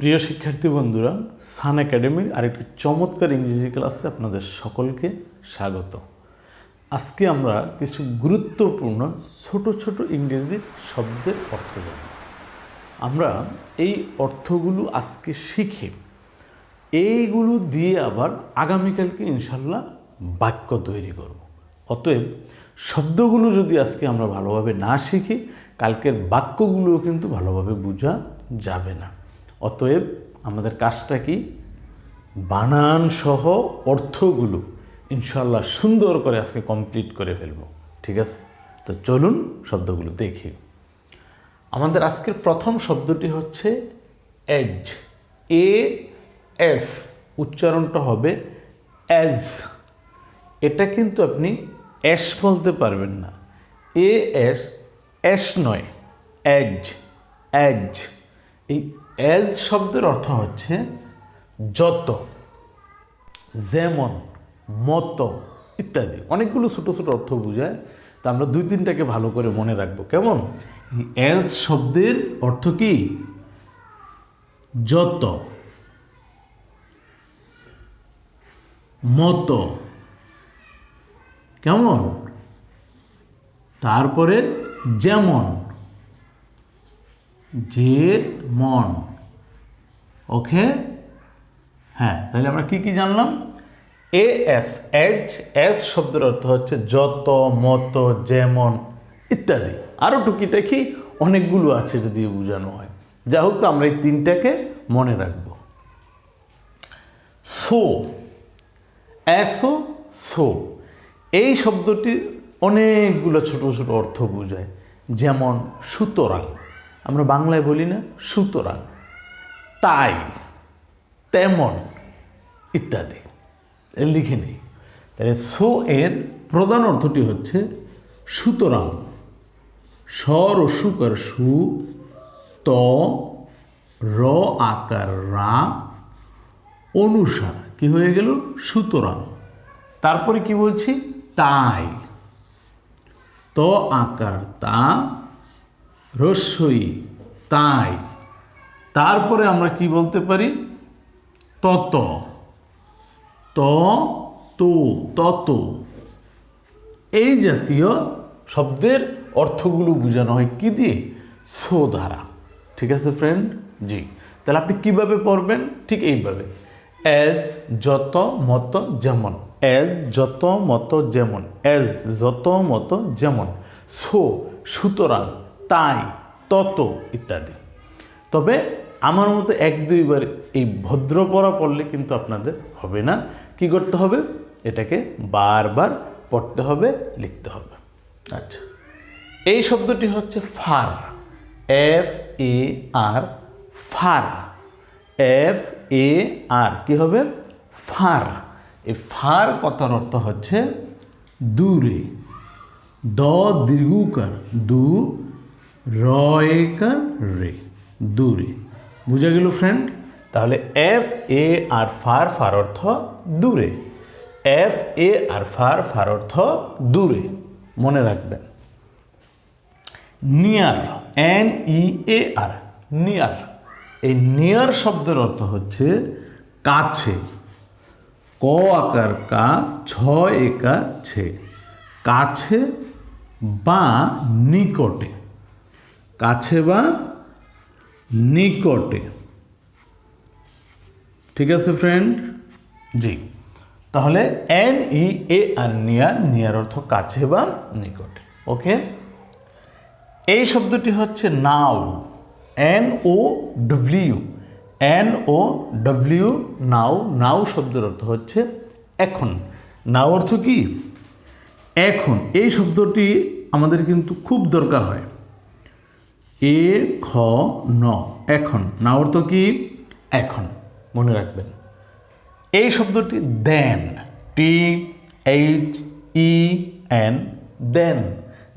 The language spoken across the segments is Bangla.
প্রিয় শিক্ষার্থী বন্ধুরা, সান একাডেমির আরেকটি চমৎকার ইংরেজি ক্লাসে আপনাদের সকলকে স্বাগত। আজকে আমরা কিছু গুরুত্বপূর্ণ ছোট ছোট ইংরেজি শব্দের অর্থ জানব। আমরা এই অর্থগুলো আজকে শিখে এইগুলো দিয়ে আবার আগামীকালকে ইনশাল্লাহ বাক্য তৈরি করব। অতএব শব্দগুলো যদি আজকে আমরা ভালোভাবে না শিখি, কালকের বাক্যগুলোও কিন্তু ভালোভাবে বোঝা যাবে না। অতএব আমাদের কাজটা কি, বানান সহ অর্থগুলো ইনশাল্লাহ সুন্দর করে আজকে কমপ্লিট করে ফেলব। ঠিক আছে, তো চলুন শব্দগুলো দেখি। আমাদের আজকের প্রথম শব্দটি হচ্ছে এজ। এস উচ্চারণটা হবে এজ। এটা কিন্তু আপনি এস বলতে পারবেন না। এস নয়, এজ। এজ, এই এজ শব্দের অর্থ হচ্ছে যত, যেমন, মতো ইত্যাদি। অনেকগুলো ছোট ছোট অর্থ বোঝায়, তা আমরা দুই তিনটাকে ভালো করে মনে রাখবো। কেমন? এজ শব্দের অর্থ কি? যত, মতো, কেমন, তারপরে যেমন, যেমন। ওকে, হ্যাঁ, তাহলে আমরা কি কি জানলাম? এস, এজ, এস শব্দের অর্থ হচ্ছে যত, মতো, যেমন ইত্যাদি। আরও টুকিটাকি অনেকগুলো আছে যদি বোঝানো হয়। যা হোক, তো আমরা এই তিনটাকে মনে রাখবো। সো, এসো, সো, এই শব্দটির অনেকগুলো ছোট ছোট অর্থ বোঝায়। যেমন সুতরাং, আমরা বাংলায় বলি না সুতরাং, তাই, তেমন ইত্যাদি। লিখে নেই। তাহলে সো এর প্রধান অর্থটি হচ্ছে সুতরাং। স্বর ও সুকার সু, ত, র আকার রা, অনুসার কি হয়ে গেল? সুতরাং। তারপরে কি বলছি? তাই, ত আকার তা, রস্বই, তাই। তারপরে আমরা কি বলতে পারি? তত, ত, তো, তত। এই জাতীয় শব্দের অর্থগুলো বোঝানো হয় কি দিয়ে? সো দ্বারা। ঠিক আছে ফ্রেন্ড? জি। তাহলে আপনি কিভাবে পড়বেন? ঠিক এইভাবে। এজ, যত, মতো, যেমন। এজ, যত, মতো, যেমন। এজ, যত, মতো, যেমন। সো, সুতরাং, তাই, তত ইত্যাদি। তবে আমার মতো এক দুইবার এই ভদ্র পড়া পড়লে কিন্তু আপনাদের হবে না। কি করতে হবে? এটাকে বারবার পড়তে হবে, লিখতে হবে। আচ্ছা, এই শব্দটি হচ্ছে far. F A R, far. F A R কি হবে? ফার। এই ফার কথার অর্থ হচ্ছে দূরে। দ দীর্ঘকার, দু, রয়কার রে, দূরে। বুঝা গেল ফ্রেন্ড? তাহলে F A R far, far অর্থ দূরে। F A R far, far অর্থ দূরে। মনে রাখবেন। Near, N E A R, near. এই নিয়ার শব্দের অর্থ হচ্ছে কাছে। ক আকার কা, ছ একার ছে, কাছে বা নিকটে। কাছে বা নিকটে। ঠিক আছে ফ্রেন্ড? জি। তাহলে N E A R, near. Near অর্থ কাছে বা নিকটে। ওকে, এই শব্দটি হচ্ছে now. N O W, N O W, now. Now শব্দের অর্থ হচ্ছে এখন। নাও অর্থ কি? এখন। এই শব্দটি আমাদের কিন্তু খুব দরকার হয়। এ খ ন, এখন। নাও অর্থ কি? এখন। মনে রাখবেন। এই শব্দটি দেন, টি এইচ ই এন, দেন।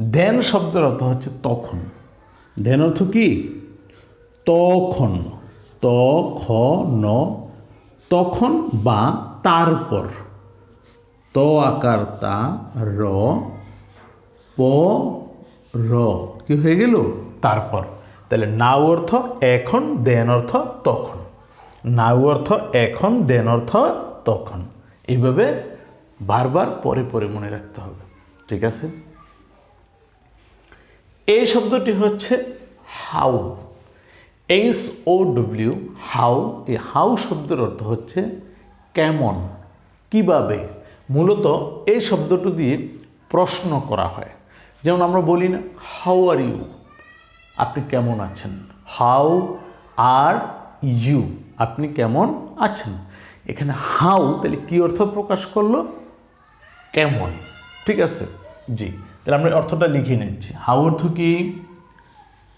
দেন শব্দের অর্থ হচ্ছে তখন। দেন অর্থ কি? তখন। ত খ ন, তখন বা তারপর। ত আকার তা, র, প, র কি হয়ে গেল? তারপর। তাহলে নাও অর্থ এখন, দেন অর্থ তখন। নাও অর্থ এখন, দেন অর্থ তখন। এইভাবে বারবার পরে পরে মনে রাখতে হবে, ঠিক আছে? এই শব্দটি হচ্ছে হাউ, HOW, হাউ। এই হাউ শব্দের অর্থ হচ্ছে কেমন, কিভাবে। মূলত এই শব্দটি দিয়ে প্রশ্ন করা হয়। যেমন আমরা বলি না, হাউ আর ইউ, আপনি কেমন আছেন? হাউ আর ইউ, আপনি কেমন আছেন। এখানে হাউ তাহলে কি অর্থ প্রকাশ করলো? কেমন, ঠিক আছে? জি, তাহলে আমরা অর্থটা লিখে নিচ্ছি। হাউ অর্থ কি?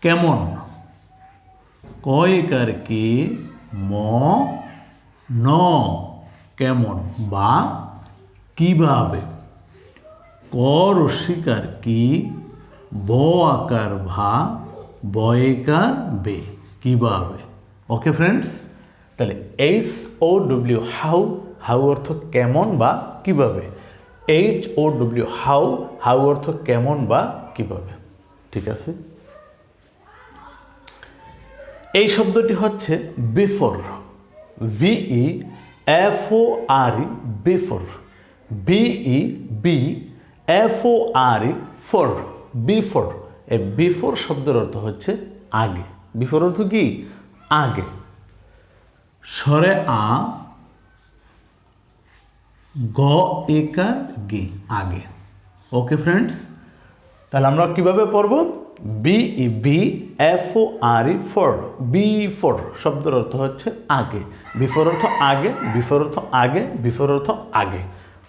কেমন, কয়কার কি, ম ন, কেমন বা কিভাবে। কর শিকার কি, ব আকার ভা, বয়কার বে, কিভাবে। ওকে ফ্রেন্ডস, তাহলে HOW, হাউ, হাউ অর্থ কেমন বা কিভাবে। HOW, হাউ, হাউ অর্থ কেমন বা কিভাবে, ঠিক আছে? এই শব্দটি হচ্ছে before, VEFORE, before, BEBFORE, for, before. এই বিফোর শব্দের অর্থ হচ্ছে আগে। বিফোর অর্থ কি? আগে। স্বরে আ, গ একার গে, আগে। ওকে ফ্রেন্ডস, তাহলে আমরা কিভাবে পড়ব? BEBFORE, ফর, বিফোর শব্দের অর্থ হচ্ছে আগে। বিফোর অর্থ আগে, বিফোর অর্থ আগে, বিফোর অর্থ আগে।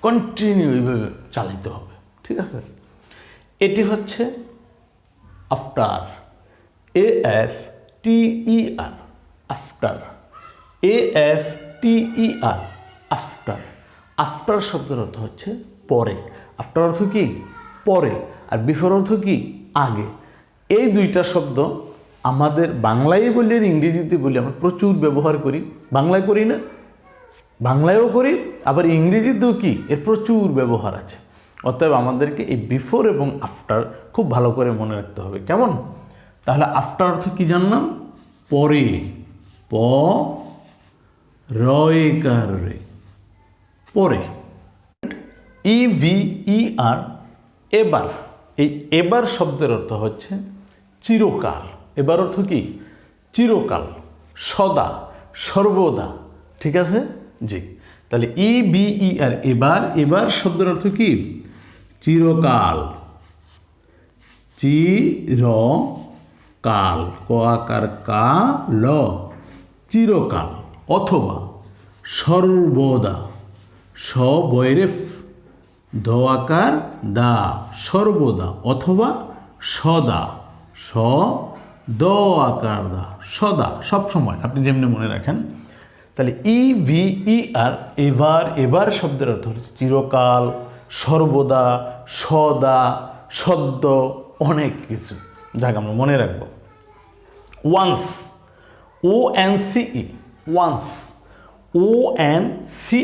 কন্টিনিউ এইভাবে চালাইতে হবে, ঠিক আছে? এটি হচ্ছে after, AFTER, after, AFTER, after. After শব্দের অর্থ হচ্ছে পরে। আফটার অর্থ কি? পরে। আর বিফোর অর্থ কি? আগে। এই দুইটা শব্দ আমাদের বাংলায় বলি আর ইংরেজিতে বলি আমরা প্রচুর ব্যবহার করি। বাংলায় করি না? বাংলায়ও করি, আবার ইংরেজিতেও কি এর প্রচুর ব্যবহার আছে। অতএব আমাদেরকে এই বিফোর এবং আফটার খুব ভালো করে মনে রাখতে হবে, কেমন? তাহলে আফটার অর্থ কি জানলাম? পরে, প রয়কার রে, পরে। EVER, এবার। এই এবার শব্দের অর্থ হচ্ছে চিরকাল। এবার অর্থ কি? চিরকাল, সদা, সর্বদা, ঠিক আছে? জি, তাহলে EBER, এবার। এবার শব্দের অর্থ কি? চিরকাল, চিরকাল, ক আকার কা ল, চিরকাল। অথবা সর্বদা, স বৈরেফ, দ আকার দা, সর্বদা। অথবা সদা, স দ আকার দা, সদা, সব সময়, আপনি যেমনি মনে রাখেন। তাহলে EVER, এবার। এবার শব্দের অর্থ হচ্ছে চিরকাল, সর্বদা, সদা, সদ্য, অনেক কিছু, যাক আমরা মনে রাখবো। Once, ONCE, once, ONCE।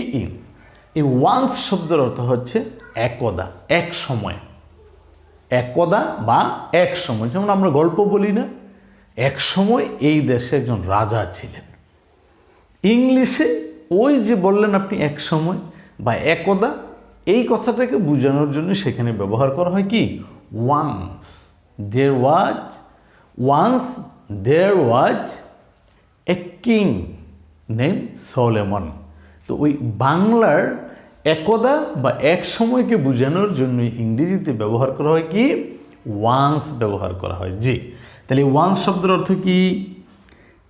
এই ওয়ান্স শব্দের অর্থ হচ্ছে একদা, এক সময়। একদা বা এক সময়। যেমন আমরা গল্প বলি না, এক সময় এই দেশে একজন রাজা ছিলেন। ইংলিশে ওই যে বললেন আপনি এক সময় বা একদা, এই কথাটাকে বোঝানোর জন্য সেখানে ব্যবহার করা হয় কি? Once. There was a king name Solomon. তো ওই বাংলার একদা বা এক সময়কে বোঝানোর জন্য ইংরেজিতে ব্যবহার করা হয় কি? ওয়ান্স ব্যবহার করা হয়। জি, তাহলে ওয়ান্স শব্দের অর্থ কি?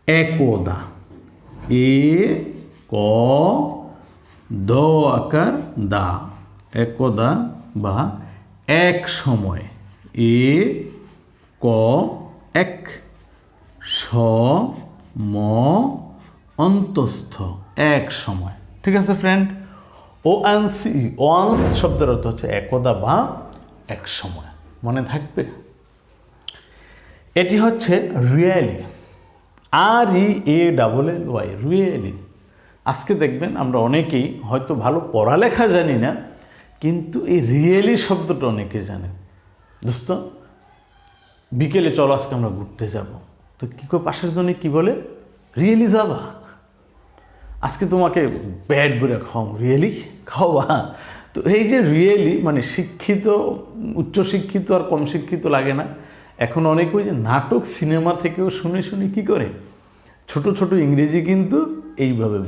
একদা, এ ক দ আকার দা, একদা বা এক সময়, এ ক এক, স ম অন্তস্থ, এক সময়, ঠিক আছে ফ্রেন্ড? ওয়ান্স শব্দের অর্থ হচ্ছে একদা বা এক সময়, মনে থাকবে? এটি হচ্ছে রিয়েলি, REALLY, রিয়েলি। আজকে দেখবেন আমরা অনেকেই হয়তো ভালো পড়ালেখা জানি না, কিন্তু এই রিয়েলি শব্দটা অনেকে জানে। দোস্ত, বিকেলে চলো আজকে আমরা ঘুরতে যাব, তো কী করে পাশের জন্য কি বলে? রিয়েলি যাবা? আজকে তোমাকে ব্যাড বলে খাও, রিয়েলি খাওয়া। তো এই যে রিয়েলি মানে শিক্ষিত, উচ্চশিক্ষিত আর কম শিক্ষিত লাগে না। এখন অনেকে ওই যে নাটক সিনেমা থেকেও শুনে শুনে কী করে ছোট ছোট ইংরেজি কিন্তু এইভাবে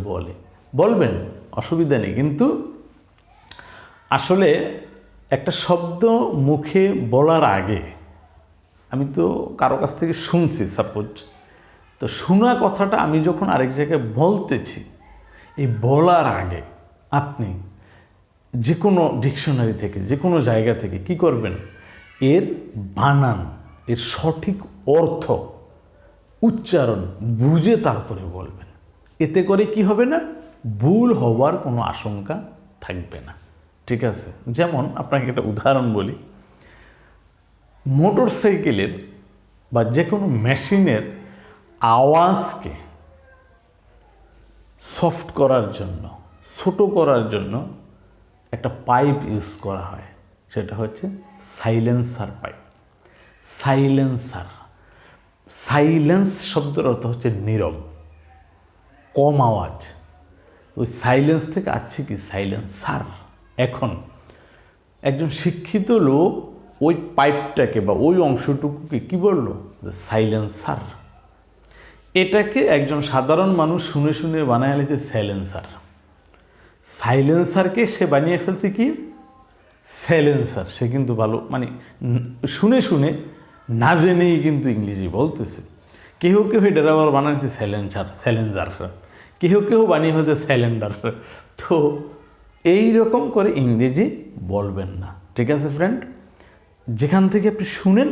বলবেন, অসুবিধা নেই। কিন্তু আসলে একটা শব্দ মুখে বলার আগে, আমি তো কারো কাছ থেকে শুনছি সাপোজ, তো শোনা কথাটা আমি যখন আরেক জায়গায় বলতেছি, এই বলার আগে আপনি যে কোনো ডিকশনারি থেকে, যে কোনো জায়গা থেকে কি করবেন, এর বানান, এর সঠিক অর্থ, উচ্চারণ বুঝে তারপরে বলবেন। এতে করে কি হবে না, ভুল হওয়ার কোনো আশঙ্কা থাকবে না। ঠিক আছে, যেমন আপনাকে একটা উদাহরণ বলি, মোটর সাইকেলের বা যে কোনো মেশিনের আওয়াজকে সফট করার জন্য, ছোট করার জন্য একটা পাইপ ইউজ করা হয়, সেটা হচ্ছে সাইলেন্সার পাইপ। সাইলেন্সার, সাইলেন্স শব্দের অর্থ হচ্ছে নীরব, কম আওয়াজ। ওই সাইলেন্স থেকে আছে কি সাইলেন্সার। এখন একজন শিক্ষিত লোক ওই পাইপটাকে বা ওই অংশটুকুকে কি বললো, সাইলেন্সার। এটাকে একজন সাধারণ মানুষ শুনে শুনে বানায় ফেলেছে সাইলেন্সার। সাইলেন্সারকে সে বানিয়ে ফেলছে কি সাইলেন্সার। সে কিন্তু ভালো মানে শুনে শুনে না জেনেই কিন্তু ইংরেজি বলতেছে। কেহ কেউ এটার আবার বানাইছে সাইলেন্সার, কেউ বানিয়ে ফেলছে সাইলেন্ডার। তো এইরকম করে ইংরেজি বলবেন না। ঠিক আছে ফ্রেন্ড, যেখান থেকে আপনি শুনেন,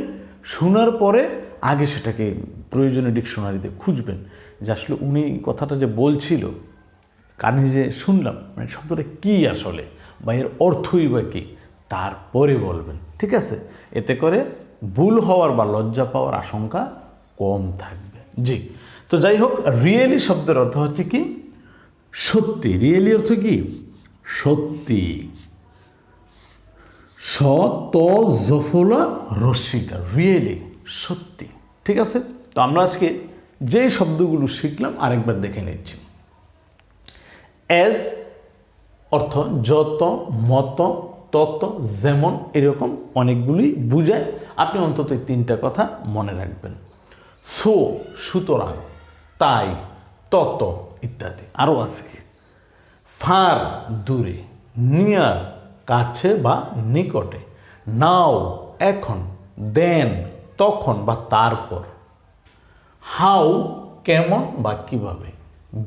শোনার পরে আগে সেটাকে প্রয়োজনীয় ডিকশনারিতে খুঁজবেন যে আসলে উনি কথাটা যে বলছিল, কানে যে শুনলাম, মানে শব্দটা কী আসলে, বা এর অর্থই বা কী, তারপরে বলবেন। ঠিক আছে, এতে করে ভুল হওয়ার বা লজ্জা পাওয়ার আশঙ্কা কম থাকবে। জি, তো যাই হোক, রিয়েলি শব্দের অর্থ হচ্ছে কি সত্যি। রিয়েলি অর্থ কি সত্যি। রসিকা, রিয়েলি সত্যি। ঠিক আছে, তো আমরা আজকে যেই শব্দগুলো শিখলাম আরেকবার দেখে নিচ্ছি। অ্যাজ অর্থ যত, মত, তত, যেমন, এরকম অনেকগুলি বুঝায়। আপনি অন্তত এই তিনটা কথা মনে রাখবেন। সো সুতরাং, তাই, তত ইত্যাদি আরও আছে। ফার দূরে, নিয়ার কাছে বা নিকটে, নাও এখন, দেন তখন বা তারপর, হাউ কেমন বা কিভাবে।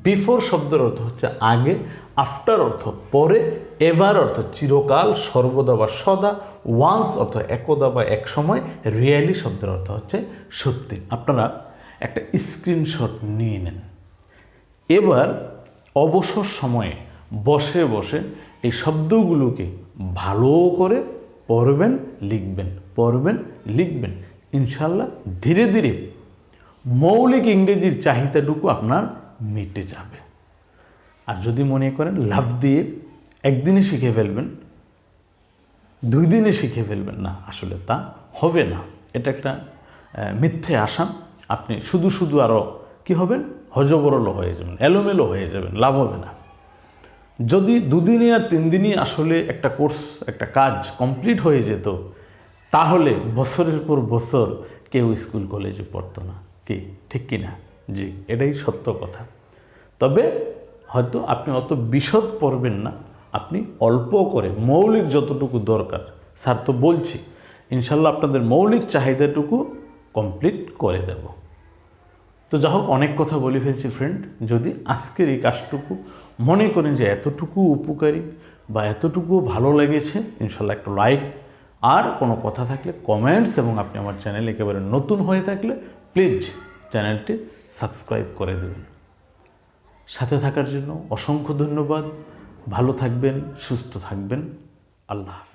বিফোর শব্দের অর্থ হচ্ছে আগে, আফটার অর্থ পরে, এভার অর্থ চিরকাল, সর্বদা বা সদা, ওয়ান্স অর্থ একদা বা এক সময়, রিয়েলি শব্দের অর্থ হচ্ছে সত্যি। আপনারা একটা স্ক্রিনশট নিয়ে নেন। এবার অবসর সময়ে বসে বসে এই শব্দগুলোকে ভালো করে পড়বেন, লিখবেন। ইনশাল্লাহ ধীরে ধীরে মৌলিক ইংরেজির চাহিদাটুকু আপনার মিটে যাবে। আর যদি মনে করেন লাভ দিয়ে একদিনে শিখে ফেলবেন, 2 দিনে শিখে ফেলবেন, না, আসলে তা হবে না। এটা একটা মিথ্যে আশা। আপনি শুধু আরও কি হবেন, হজবরল হয়ে যাবেন, এলোমেলো হয়ে যাবেন, লাভ হবে না। যদি 2 দিনে আর 3 দিনই আসলে একটা কোর্স, একটা কাজ কমপ্লিট হয়ে যেত, তাহলে বছরের পর বছর কেউ স্কুল কলেজে পড়তো না। কি ঠিক কিনা? জি, এটাই সত্য কথা। তবে হয়তো আপনি অত বিশদ পড়বেন না, আপনি অল্প করে মৌলিক যতটুকু দরকার, স্যার তো বলছি, ইনশাল্লাহ আপনাদের মৌলিক চাহিদাটুকু কমপ্লিট করে দেব। তো যা হোক, অনেক কথা বলে ফেলছি ফ্রেন্ড। যদি আজকের এই কাজটুকু মনে করেন যে এতটুকু উপকারী বা এতটুকু ভালো লেগেছে, ইনশাল্লাহ একটা লাইক, আর কোনো কথা থাকলে কমেন্টস, এবং আপনি আমার চ্যানেল একেবারে নতুন হয়ে থাকলে প্লিজ চ্যানেলটি সাবস্ক্রাইব করে দেবেন। সাথে থাকার জন্য অসংখ্য ধন্যবাদ। ভালো থাকবেন, সুস্থ থাকবেন। আল্লাহ হাফেজ।